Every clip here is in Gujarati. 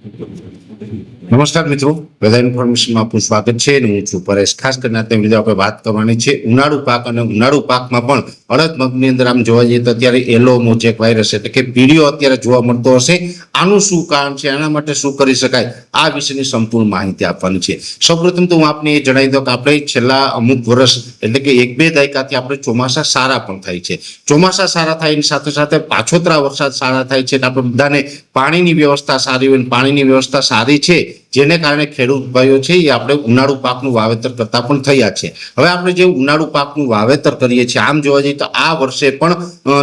નમસ્કાર મિત્રો, વેધર ઇન્ફોર્મેશનમાં આપનું સ્વાગત છે. હું છું પરેશ. ખાસ કરીને આ વિડીયો આપણે વાત કરવાની છે ઉનાળુ પાક અને ઉનાળુ પાકમાં પણ અડદ મગની અંદર આમ જોવા જઈએ તો અત્યારે યલો મોઝેક વાયરસ એટલે કે પીળીઓ અત્યારે જોવા મળતો હશે. આનું શું કારણ છે, આના માટે શું કરી શકાય, આ વિશેની સંપૂર્ણ માહિતી આપવાની છે. સૌપ્રથમ તો હું આપને એ જણાવી દઉં કે આપણે છેલ્લા અમુક વર્ષ એટલે કે 1-2 દાયકાથી આપણે ચોમાસા સારા પણ થાય છે. ચોમાસા સારા થાય એની સાથે સાથે પાછોતરા વરસાદ સારા થાય છે એટલે આપણે બધાને પાણીની વ્યવસ્થા સારી હોય, પાણીની વ્યવસ્થા સારી છે જેને કારણે ખેડૂત ભાઈઓ છે એ આપણે ઉનાળુ પાકનું વાવેતર કરતા પણ થયા છે. હવે આપણે જે ઉનાળુ પાકનું વાવેતર કરીએ છીએ આમ જોવા જઈએ તો આ વર્ષે પણ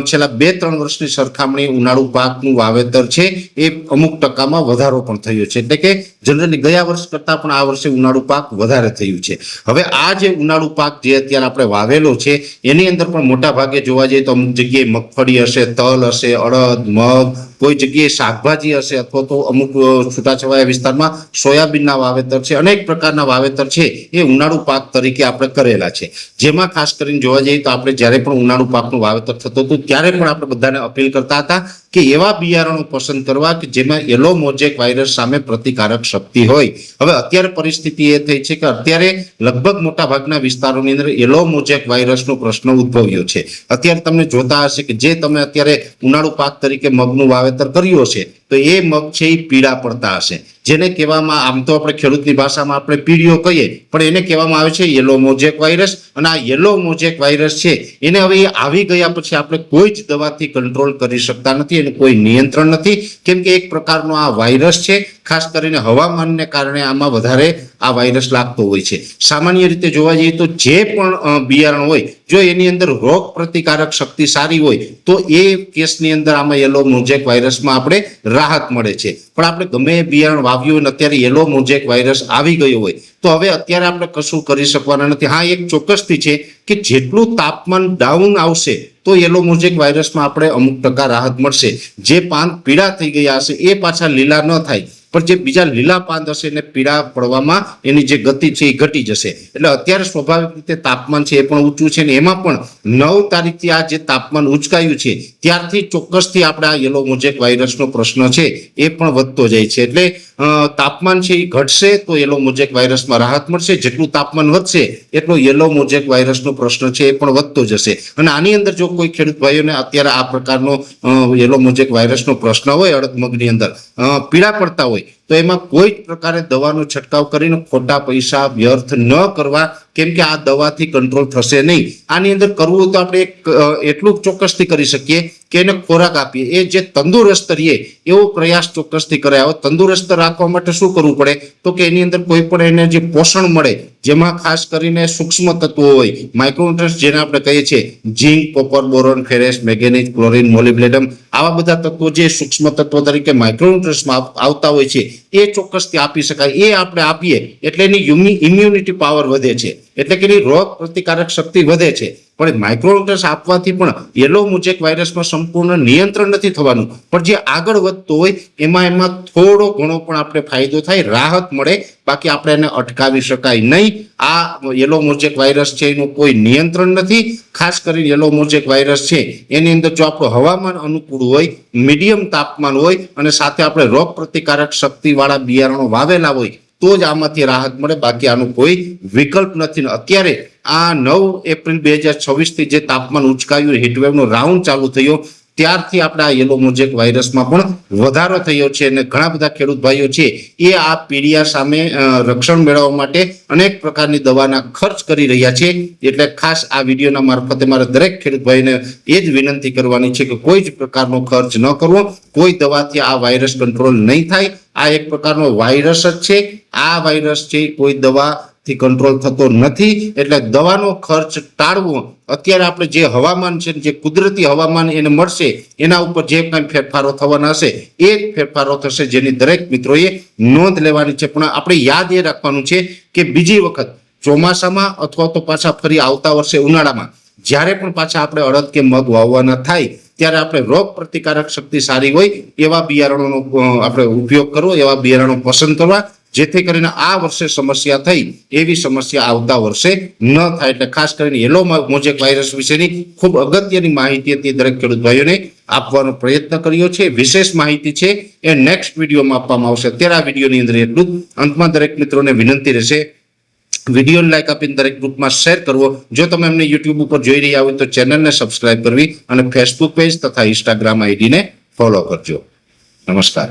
છેલ્લા 2-3 વર્ષની સરખામણી ઉનાળુ પાકનું વાવેતર છે એ અમુક ટકામાં વધારો પણ થયો છે. એટલે કે જનરલી ગયા વર્ષ કરતા પણ આ વર્ષે ઉનાળુ પાક વધારે થયું છે. હવે આ જે ઉનાળુ પાક જે અત્યારે આપણે વાવેલો છે એની અંદર પણ મોટા ભાગે જોવા જઈએ તો અમુક જગ્યાએ મગફળી હશે, તલ હશે, અડદ, મગ, કોઈ જગ્યાએ શાકભાજી હશે અથવા તો અમુક છૂટાછવાયા વિસ્તારમાં સોયાબીનના વાવેતર છે. અનેક પ્રકારના વાવેતર છે એ ઉનાળુ પાક તરીકે આપણે કરેલા છે. જેમાં ખાસ કરીને જોવા જઈએ તો આપણે જ્યારે પણ ઉનાળુ પાકનું વાવેતર થતું હતું ત્યારે પણ આપણે બધાને અપીલ કરતા હતા કે એવા બિયારણો પસંદ કરવા કે જેમાં યલો મોઝેક વાયરસ સામે પ્રતિકારક શક્તિ હોય. હવે અત્યારે પરિસ્થિતિ એ થઈ છે કે અત્યારે લગભગ મોટા ભાગના વિસ્તારોની અંદર યલો મોઝેક વાયરસનો પ્રશ્ન ઉદ્ભવ્યો છે. અત્યારે તમને જોતા હશે કે જે તમે અત્યારે ઉનાળુ પાક તરીકે મગનું વાવેતર કર્યું હશે તો એ મગ છે એ પીળા પડતા હશે, જેને કહેવામાં આમ તો આપણે ખેડૂતની ભાષામાં આપણે પીળીઓ કહીએ પણ એને કહેવામાં આવે છે યલો મોઝેક વાયરસ. અને આ યલો મોઝેક વાયરસ છે એને હવે આવી ગયા પછી આપણે કોઈ જ દવાથી કંટ્રોલ કરી શકતા નથી, એનું કોઈ નિયંત્રણ નથી, કેમ કે એક પ્રકારનો આ વાયરસ છે. ખાસ કરીને હવામાનને કારણે આમાં વધારે આ વાયરસ લાગતો હોય છે. સામાન્ય રીતે જોવા જઈએ તો જે પણ બિયારણ હોય જો એની અંદર રોગ પ્રતિકારક શક્તિ સારી હોય તો એ કેસની અંદર આમાં યલો મોઝેક વાયરસમાં આપણે રાહત મળે છે. પણ આપણે ગમે એ બિયારણ વાવ્યું હોય અત્યારે યલો મોઝેક વાયરસ આવી ગયો હોય તો હવે અત્યારે આપણે કશું કરી શકવાના નથી. હા, એક ચોક્કસથી છે કે જેટલું તાપમાન ડાઉન આવશે તો યલો મોઝેક વાયરસમાં આપણે અમુક ટકા રાહત મળશે. જે પાન પીળા થઈ ગયા હશે એ પાછા લીલા ન થાય પણ જે બીજા લીલા પાન હશે એને પીળા પડવામાં એની જે ગતિ છે એ ઘટી જશે. એટલે અત્યારે સ્વાભાવિક રીતે તાપમાન છે એ પણ ઊંચું છે ને એમાં પણ 9 તારીખથી આ જે તાપમાન ઉંચકાયું છે ત્યારથી ચોક્કસથી આપણે આ યલો મોઝેક વાયરસનો પ્રશ્ન છે એ પણ વધતો જાય છે. એટલે તાપમાન છે એ ઘટશે તો યલો મોઝેક વાયરસમાં રાહત મળશે, જેટલું તાપમાન વધશે એટલો યલો મોઝેક વાયરસનો પ્રશ્ન છે એ પણ વધતો જશે. અને આની અંદર જો કોઈ ખેડૂત ભાઈઓને અત્યારે આ પ્રકારનો યલો મોઝેક વાયરસનો પ્રશ્ન હોય, અડદ મગની અંદર પીળા પડતા હોય તો એમાં કોઈ જ પ્રકારે દવાનો છંટકાવ કરીને ખોટા પૈસા વ્યર્થ ન કરવા, કેમ કે આ દવાથી કંટ્રોલ થશે નહીં. આની અંદર કરવું તો આપણે એટલું ચોક્કસથી કરી શકીએ કે એને ખોરાક આપીએ, એ જે તંદુરસ્ત રહીએ એવો પ્રયાસ ચોક્કસથી કરાય. હવે તંદુરસ્ત રાખવા માટે શું કરવું પડે તો કે એની અંદર કોઈ પણ એને જે પોષણ મળે જેમાં ખાસ કરીને સૂક્ષ્મ તત્વો હોય, માઇક્રોન્યુટ્રન્ટ્સ જેને આપણે કહીએ છીએ, zinc, copper, boron, ferrous, manganese, chlorine, molybdenum, આવા બધા તત્વો જે સૂક્ષ્મ તત્વો તરીકે માઇક્રોન્યુટ્રન્ટ્સમાં આવતા હોય છે એ ચોક્કસથી આપી શકાય. એ આપણે આપીએ એટલે એની ઇમ્યુનિટી પાવર વધે છે, એટલે કે એની રોગ પ્રતિકારક શક્તિ વધે છે. પણ માઇક્રોન્યુટ્રન્ટ્સ આપવાથી પણ યલો મોઝેક વાયરસમાં સંપૂર્ણ નિયંત્રણ નથી થવાનું, પણ જે આગળ વધતો હોય એમાં થોડો ઘણો પણ આપણે ફાયદો થાય, રાહત મળે, બાકી આપણે એને અટકાવી શકાય નહીં. આ યલો મોઝેક વાયરસ છે એનું કોઈ નિયંત્રણ નથી. ખાસ કરીને યલો મોઝેક વાયરસ છે એની અંદર જો આપણું હવામાન અનુકૂળ હોય, મીડિયમ તાપમાન હોય અને સાથે આપણે રોગ પ્રતિકારક શક્તિવાળા બિયારણો વાવેલા હોય તો જ આમાંથી રાહત મળે, બાકી આનો કોઈ વિકલ્પ નથી. અત્યારે આ 9 એપ્રિલ 2026 જે તાપમાન ઉંચકાયું, હીટવેવનો રાઉન્ડ ચાલુ થયો ત્યારથી આપણે આ યલો મોઝેક વાયરસમાં પણ વધારો થયો છે અને ઘણા બધા ખેડૂત ભાઈઓ છે એ આ પીળિયા સામે રક્ષણ મેળવવા માટે અનેક પ્રકારની દવાના ખર્ચ કરી રહ્યા છે. એટલે ખાસ આ વિડીયોના મારફતે મારે દરેક ખેડૂત ભાઈને એ જ વિનંતી કરવાની છે કે કોઈ જ પ્રકારનો ખર્ચ ન કરવો. કોઈ દવાથી આ વાયરસ કંટ્રોલ નહીં થાય. આ એક પ્રકારનો વાયરસ જ છે. આ વાયરસ છે કોઈ દવાથી કંટ્રોલ થતો નથી, એટલે દવાનો ખર્ચ ટાળવો. અત્યારે આપણે જે હવામાન છે, જે કુદરતી હવામાન એને મળશે એના ઉપર જે કંઈ ફેરફારો થવાના હશે એ જ ફેરફારો થશે, જેની દરેક મિત્રોએ નોંધ લેવાની છે. પણ આપણે યાદ એ રાખવાનું છે કે બીજી વખત ચોમાસામાં અથવા તો પાછા ફરી આવતા વર્ષે ઉનાળામાં જ્યારે પણ પાછા આપણે અડદ કે મગ વાવવાના થાય ત્યારે આપણે રોગ પ્રતિકારક શક્તિ સારી હોય એવા બિયારણોનો આપણે ઉપયોગ કરવો, એવા બિયારણો પસંદ કરવા, જેથી કરીને આ વર્ષે સમસ્યા થઈ એવી સમસ્યા આવતા વર્ષે ન થાય. એટલે ખાસ કરીને યલો મોઝેક વાયરસ વિશેની ખૂબ અગત્યની માહિતી હતી દરેક ખેડૂત ભાઈઓને આપવાનો પ્રયત્ન કર્યો છે. વિશેષ માહિતી છે એ નેક્સ્ટ વિડીયોમાં આપવામાં આવશે. અત્યારે આ વિડીયોની અંદર એટલું જ. અંતમાં દરેક મિત્રોને વિનંતી રહેશે વિડીયો લાઈક આપીને દરેક ગ્રુપમાં શેર કરવો. જો તમે અમને યુટ્યુબ ઉપર જોઈ રહ્યા હોય તો ચેનલને સબસ્ક્રાઇબ કરવી અને ફેસબુક પેજ તથા ઇન્સ્ટાગ્રામ આઈડીને ફોલો કરજો. નમસ્કાર.